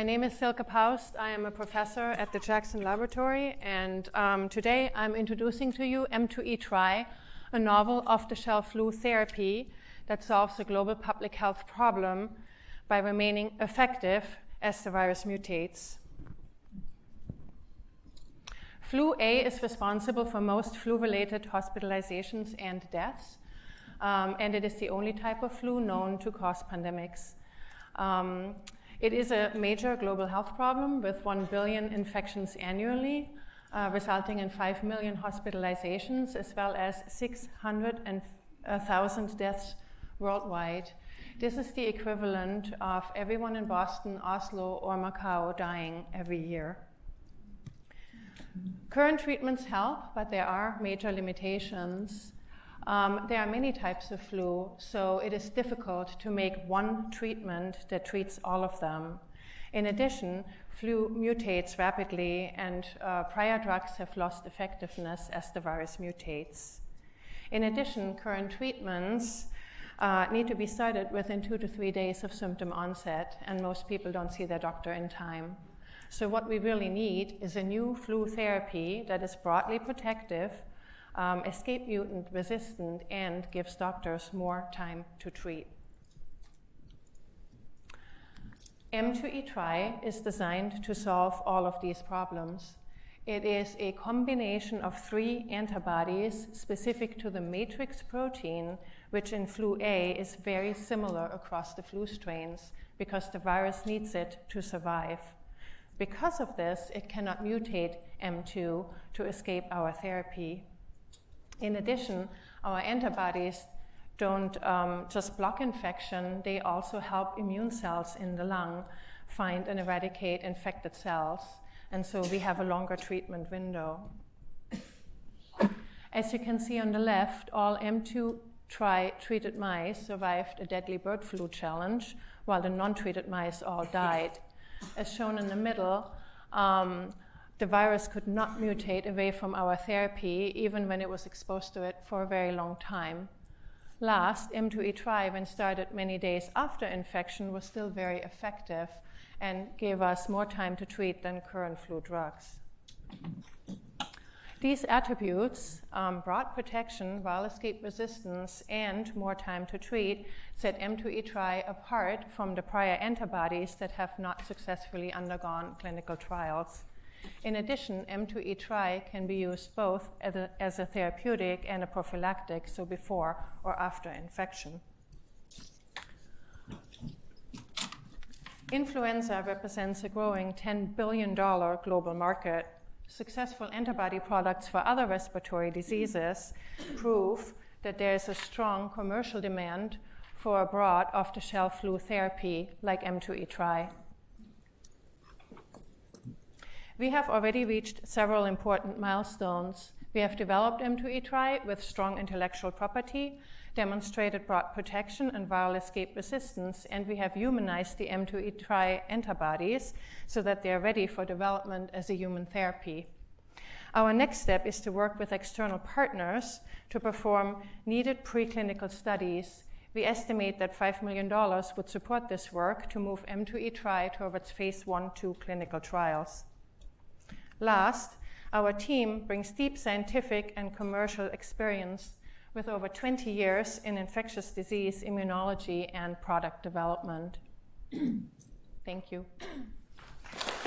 My name is Silke Paust. I am a professor at the Jackson Laboratory, and today I'm introducing to you M2e-Tri, a novel off-the-shelf flu therapy that solves a global public health problem by remaining effective as the virus mutates. Flu A is responsible for most flu-related hospitalizations and deaths, and it is the only type of flu known to cause pandemics. It is a major global health problem with 1 billion infections annually, resulting in 5 million hospitalizations, as well as 600,000 deaths worldwide. This is the equivalent of everyone in Boston, Oslo, or Macau dying every year. Current treatments help, but there are major limitations. There are many types of flu, so it is difficult to make one treatment that treats all of them. In addition, flu mutates rapidly, and prior drugs have lost effectiveness as the virus mutates. In addition, current treatments need to be started within 2 to 3 days of symptom onset, and most people don't see their doctor in time. So what we really need is a new flu therapy that is broadly protective, escape mutant resistant, and gives doctors more time to treat. M2e-Tri is designed to solve all of these problems. It is a combination of 3 antibodies specific to the matrix protein, which in flu A is very similar across the flu strains because the virus needs it to survive. Because of this, it cannot mutate M2 to escape our therapy. In addition, our antibodies don't just block infection, they also help immune cells in the lung find and eradicate infected cells, and so we have a longer treatment window. As you can see on the left, all M2-Tri treated mice survived a deadly bird flu challenge, while the non-treated mice all died. As shown in the middle, the virus could not mutate away from our therapy, even when it was exposed to it for a very long time. Last, M2e-Tri, when started many days after infection, was still very effective and gave us more time to treat than current flu drugs. These attributes, broad protection, viral escape resistance, and more time to treat, set M2e-Tri apart from the prior antibodies that have not successfully undergone clinical trials. In addition, M2e-Tri can be used both as a therapeutic and a prophylactic, so before or after infection. Influenza represents a growing $10 billion global market. Successful antibody products for other respiratory diseases prove that there is a strong commercial demand for a broad off-the-shelf flu therapy like M2e-Tri. We have already reached several important milestones. We have developed M2e-Tri with strong intellectual property, demonstrated broad protection and viral escape resistance, and we have humanized the M2e-Tri antibodies so that they are ready for development as a human therapy. Our next step is to work with external partners to perform needed preclinical studies. We estimate that $5 million would support this work to move M2e-Tri towards phase 1-2 clinical trials. Last, our team brings deep scientific and commercial experience with over 20 years in infectious disease, immunology, and product development. Thank you.